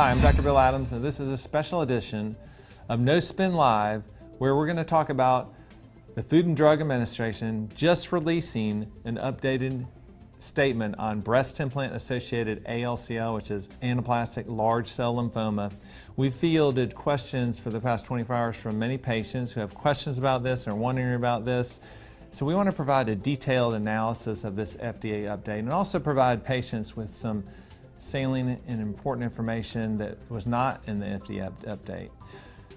Hi, I'm Dr. Bill Adams, and this is a special edition of No Spin Live, where we're going to talk about the Food and Drug Administration just releasing an updated statement on breast implant-associated ALCL, which is anaplastic large cell lymphoma. We've fielded questions for the past 24 hours from many patients who have questions about this and are wondering about this. So we want to provide a detailed analysis of this FDA update and also provide patients with some salient and important information that was not in the FDA update.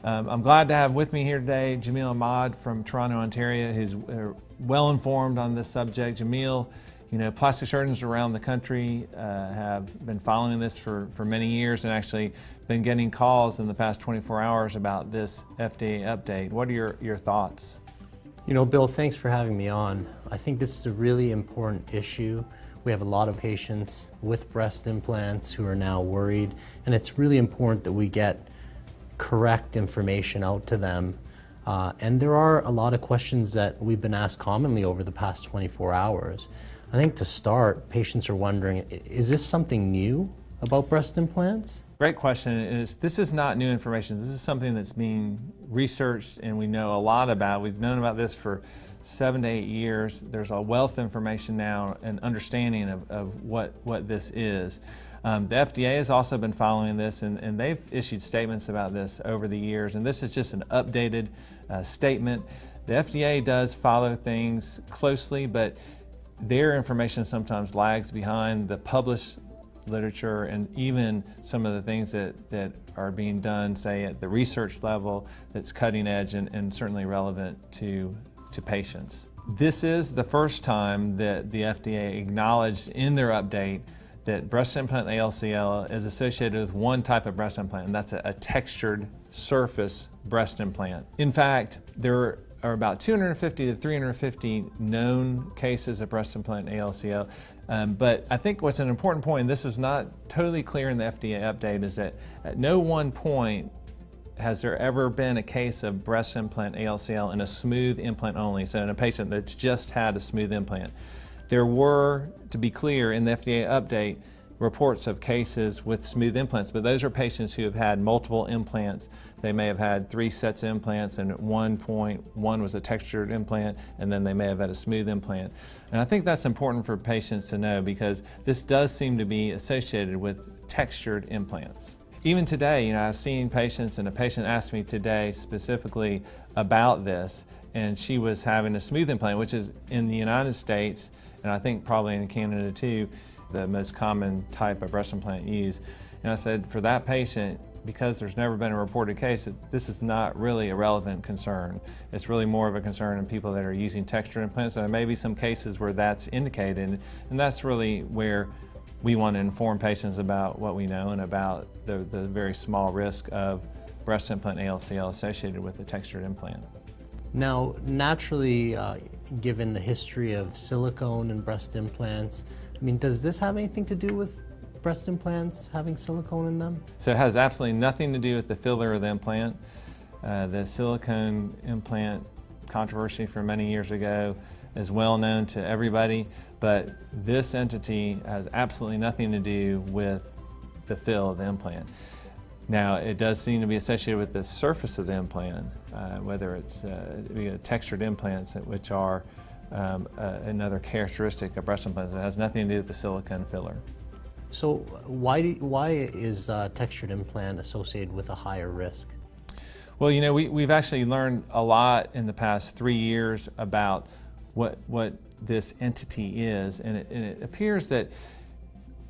I'm glad to have with me here today Jamil Ahmad from Toronto, Ontario, who's well informed on this subject. Jamil, you know, plastic surgeons around the country have been following this for many years and actually been getting calls in the past 24 hours about this FDA update. What are your thoughts? You know, Bill, thanks for having me on. I think this is a really important issue. We have a lot of patients with breast implants who are now worried, and it's really important that we get correct information out to them. And there are a lot of questions that we've been asked commonly over the past 24 hours. I think to start, patients are wondering, is this something new about breast implants? Great question. This is not new information. This is something that's being researched and we know a lot about. We've known about this for 7 to 8 years. There's a wealth of information now and understanding of what this is. The FDA has also been following this and they've issued statements about this over the years, and this is just an updated statement. The FDA does follow things closely, but their information sometimes lags behind the published literature and even some of the things that are being done, say at the research level, that's cutting edge and certainly relevant to patients. This is the first time that the FDA acknowledged in their update that breast implant ALCL is associated with one type of breast implant, and that's a textured surface breast implant. In fact, there are about 250 to 350 known cases of breast implant ALCL, but I think what's an important point, and this is not totally clear in the FDA update, is that at no one point has there ever been a case of breast implant ALCL in a smooth implant only, so in a patient that's just had a smooth implant. There were, to be clear, in the FDA update, reports of cases with smooth implants, but those are patients who have had multiple implants. They may have had 3 sets of implants, and at one point, one was a textured implant, and then they may have had a smooth implant. And I think that's important for patients to know because this does seem to be associated with textured implants. Even today, you know, I've seen patients, and a patient asked me today specifically about this, and she was having a smooth implant, which is in the United States, and I think probably in Canada too, the most common type of breast implant used. And I said, for that patient, because there's never been a reported case, this is not really a relevant concern. It's really more of a concern in people that are using textured implants. So there may be some cases where that's indicated, and that's really where we want to inform patients about what we know and about the very small risk of breast implant ALCL associated with the textured implant. Now, naturally, given the history of silicone and breast implants, I mean, does this have anything to do with breast implants having silicone in them? So it has absolutely nothing to do with the filler of the implant. The silicone implant controversy from many years ago is well known to everybody, but this entity has absolutely nothing to do with the fill of the implant. Now, it does seem to be associated with the surface of the implant, whether it's textured implants, which are another characteristic of breast implants. It has nothing to do with the silicone filler. So why is textured implant associated with a higher risk? Well, you know, we've actually learned a lot in the past 3 years about what this entity is, and it appears that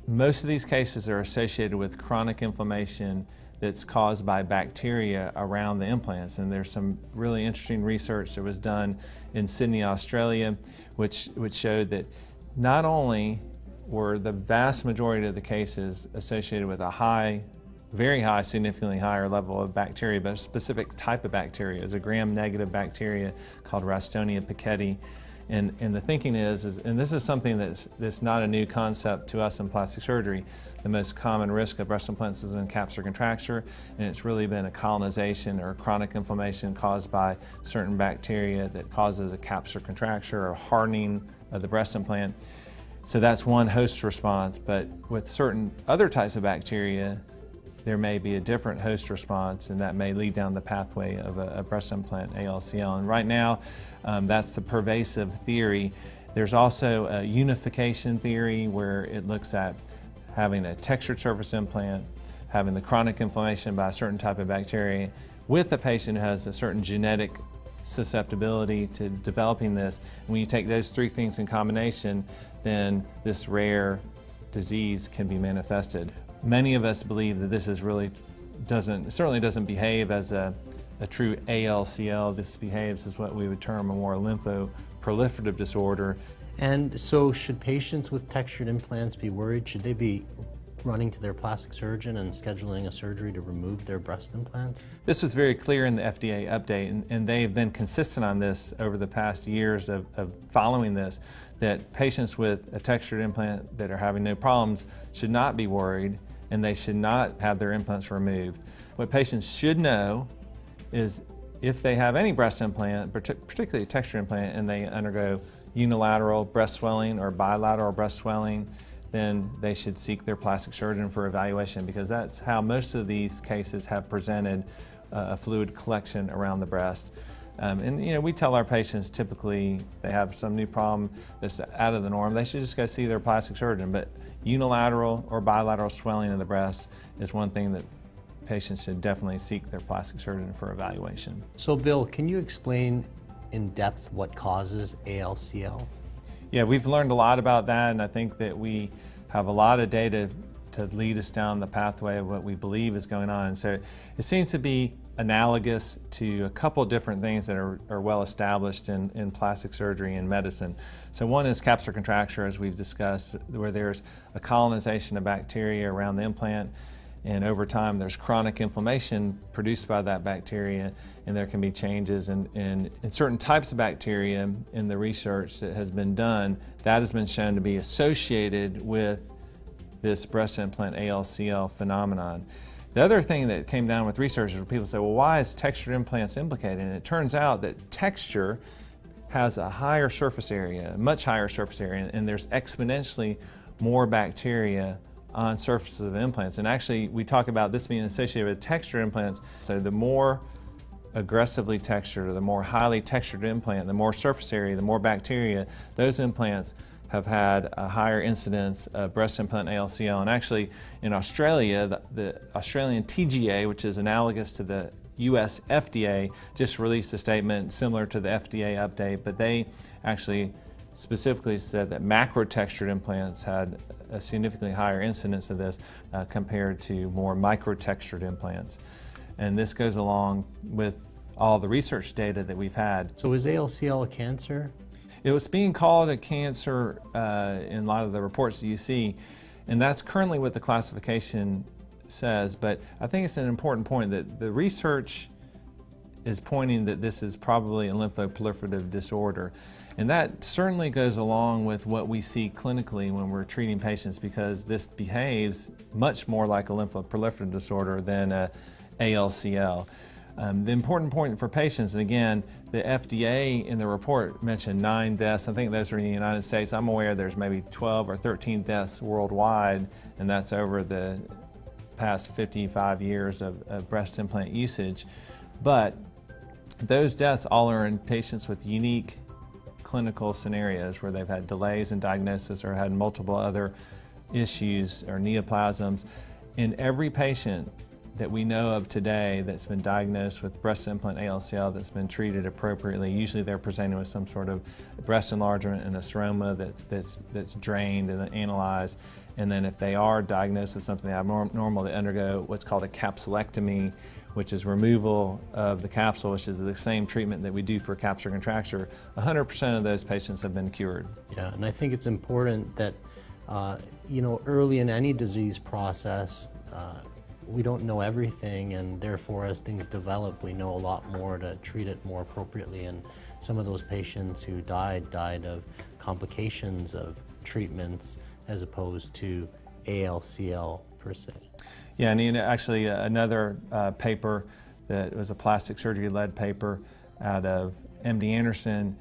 most of these cases are associated with chronic inflammation that's caused by bacteria around the implants. And there's some really interesting research that was done in Sydney, Australia, which showed that not only were the vast majority of the cases associated with a high, very high, significantly higher level of bacteria, but a specific type of bacteria. It's a gram-negative bacteria called Ralstonia piquetti. And the thinking is, and this is something that's not a new concept to us in plastic surgery, the most common risk of breast implants is in capsular contracture, and it's really been a colonization or chronic inflammation caused by certain bacteria that causes a capsular contracture or hardening of the breast implant. So that's one host response, but with certain other types of bacteria, there may be a different host response, and that may lead down the pathway of a breast implant ALCL. And right now, that's the pervasive theory. There's also a unification theory where it looks at having a textured surface implant, having the chronic inflammation by a certain type of bacteria with a patient who has a certain genetic susceptibility to developing this. And when you take those three things in combination, then this rare disease can be manifested. Many of us believe that this is really certainly doesn't behave as a true ALCL. This behaves as what we would term a more lymphoproliferative disorder. And so should patients with textured implants be worried? Should they be running to their plastic surgeon and scheduling a surgery to remove their breast implants? This was very clear in the FDA update, and they've been consistent on this over the past years of following this, that patients with a textured implant that are having no problems should not be worried, and they should not have their implants removed. What patients should know is if they have any breast implant, particularly a textured implant, and they undergo unilateral breast swelling or bilateral breast swelling, then they should seek their plastic surgeon for evaluation, because that's how most of these cases have presented a fluid collection around the breast. And you know, we tell our patients typically they have some new problem that's out of the norm, they should just go see their plastic surgeon. But unilateral or bilateral swelling of the breast is one thing that patients should definitely seek their plastic surgeon for evaluation. So Bill, can you explain in depth what causes ALCL? Yeah, we've learned a lot about that, and I think that we have a lot of data to lead us down the pathway of what we believe is going on. So it seems to be analogous to a couple different things that are well established in plastic surgery and medicine. So one is capsular contracture, as we've discussed, where there's a colonization of bacteria around the implant, and over time there's chronic inflammation produced by that bacteria, and there can be changes in certain types of bacteria in the research that has been done. That has been shown to be associated with this breast implant ALCL phenomenon. The other thing that came down with research is people say, well, why is textured implants implicated? And it turns out that texture has a higher surface area, a much higher surface area, and there's exponentially more bacteria on surfaces of implants. And actually, we talk about this being associated with textured implants. So the more aggressively textured or the more highly textured implant, the more surface area, the more bacteria, those implants have had a higher incidence of breast implant ALCL. And actually, in Australia, the Australian TGA, which is analogous to the US FDA, just released a statement similar to the FDA update, but they actually specifically said that macro-textured implants had a significantly higher incidence of this compared to more micro-textured implants. And this goes along with all the research data that we've had. So is ALCL a cancer? It was being called a cancer in a lot of the reports that you see, and that's currently what the classification says, but I think it's an important point that the research is pointing that this is probably a lymphoproliferative disorder. And that certainly goes along with what we see clinically when we're treating patients, because this behaves much more like a lymphoproliferative disorder than a ALCL. The important point for patients, and again, the FDA in the report mentioned 9 deaths. I think those are in the United States. I'm aware there's maybe 12 or 13 deaths worldwide, and that's over the past 55 years of breast implant usage. But those deaths all are in patients with unique clinical scenarios where they've had delays in diagnosis or had multiple other issues or neoplasms. In every patient that we know of today that's been diagnosed with breast implant ALCL that's been treated appropriately, usually they're presented with some sort of breast enlargement and a seroma that's drained and analyzed. And then if they are diagnosed with something abnormal, they undergo what's called a capsulectomy, which is removal of the capsule, which is the same treatment that we do for capsular contracture. 100% of those patients have been cured. Yeah, and I think it's important that, you know, early in any disease process, we don't know everything, and therefore as things develop, we know a lot more to treat it more appropriately. And some of those patients who died of complications of treatments as opposed to ALCL per se. Yeah, and actually another paper that was a plastic surgery-led paper out of MD Anderson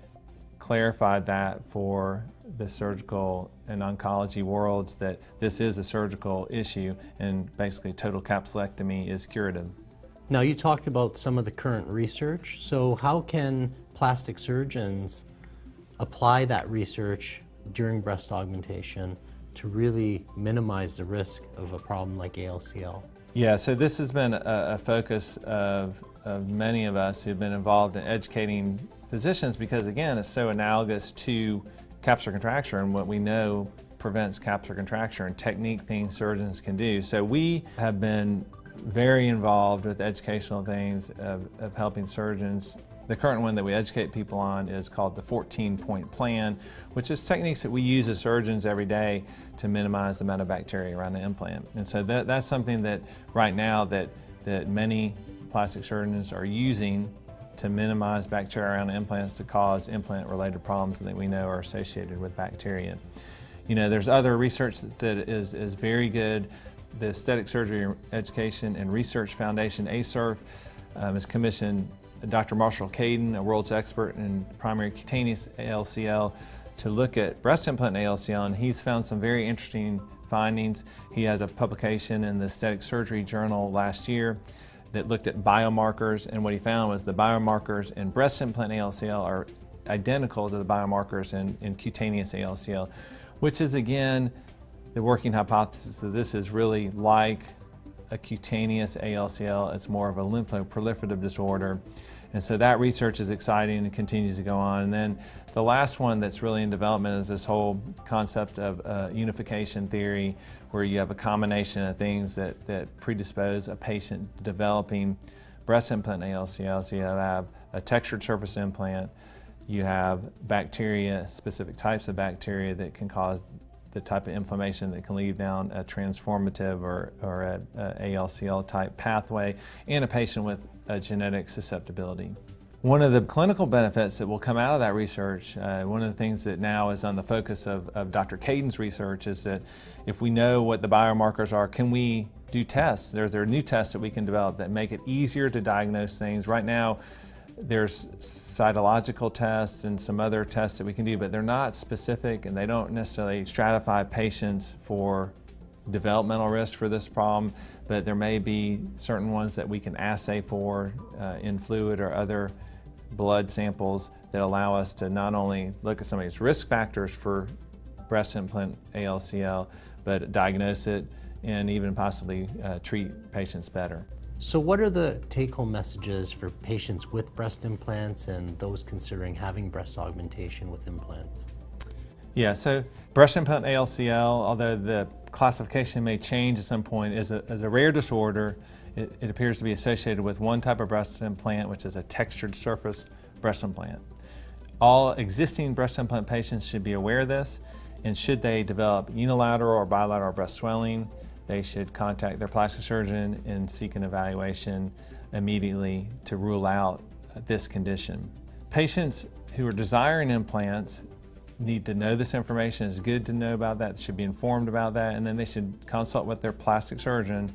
clarified that for the surgical and oncology worlds, that this is a surgical issue and basically total capsulectomy is curative. Now, you talked about some of the current research, so how can plastic surgeons apply that research during breast augmentation to really minimize the risk of a problem like ALCL? Yeah, so this has been a focus of many of us who've been involved in educating physicians, because again, it's so analogous to capsular contracture and what we know prevents capsular contracture and technique things surgeons can do. So we have been very involved with educational things of helping surgeons. The current one that we educate people on is called the 14-point plan, which is techniques that we use as surgeons every day to minimize the amount of bacteria around the implant. And so that's something that right now that many plastic surgeons are using to minimize bacteria around the implants to cause implant-related problems that we know are associated with bacteria. You know, there's other research that is very good. The Aesthetic Surgery Education and Research Foundation, ASERF, has commissioned Dr. Marshall Caden, a world's expert in primary cutaneous ALCL, to look at breast implant ALCL, and he's found some very interesting findings. He had a publication in the Aesthetic Surgery Journal last year that looked at biomarkers, and what he found was the biomarkers in breast implant ALCL are identical to the biomarkers in cutaneous ALCL, which is again the working hypothesis that this is really like a cutaneous ALCL. It's more of a lymphoproliferative disorder. And so that research is exciting and continues to go on. And then the last one that's really in development is this whole concept of unification theory, where you have a combination of things that predispose a patient developing breast implant ALCL. So you have a textured surface implant, you have bacteria, specific types of bacteria that can cause the type of inflammation that can lead down a transformative or a ALCL type pathway, and a patient with a genetic susceptibility. One of the clinical benefits that will come out of that research, one of the things that now is on the focus of Dr. Caden's research, is that if we know what the biomarkers are, can we do tests? There are new tests that we can develop that make it easier to diagnose things. Right now, there's cytological tests and some other tests that we can do, but they're not specific and they don't necessarily stratify patients for developmental risk for this problem, but there may be certain ones that we can assay for in fluid or other blood samples that allow us to not only look at somebody's risk factors for breast implant ALCL, but diagnose it and even possibly treat patients better. So what are the take-home messages for patients with breast implants and those considering having breast augmentation with implants? Yeah, so breast implant ALCL, although the classification may change at some point, is a rare disorder. It appears to be associated with one type of breast implant, which is a textured surface breast implant. All existing breast implant patients should be aware of this, and should they develop unilateral or bilateral breast swelling, they should contact their plastic surgeon and seek an evaluation immediately to rule out this condition. Patients who are desiring implants need to know this information. It's good to know about that. They should be informed about that, and then they should consult with their plastic surgeon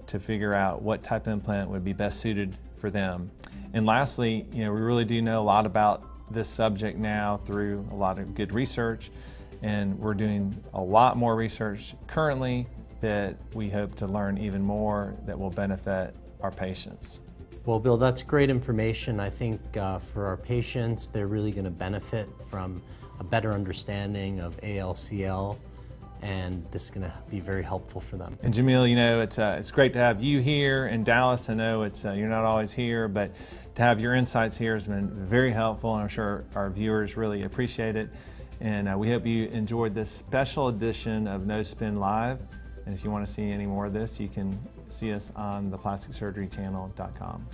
to figure out what type of implant would be best suited for them. And lastly, we really do know a lot about this subject now through a lot of good research, and we're doing a lot more research currently that we hope to learn even more that will benefit our patients. Well, Bill, that's great information. I think for our patients, they're really going to benefit from a better understanding of ALCL, and this is going to be very helpful for them. And Jamil, it's great to have you here in Dallas. I know you're not always here, but to have your insights here has been very helpful, and I'm sure our viewers really appreciate it. And we hope you enjoyed this special edition of No Spin Live. And if you want to see any more of this, you can see us on theplasticsurgerychannel.com.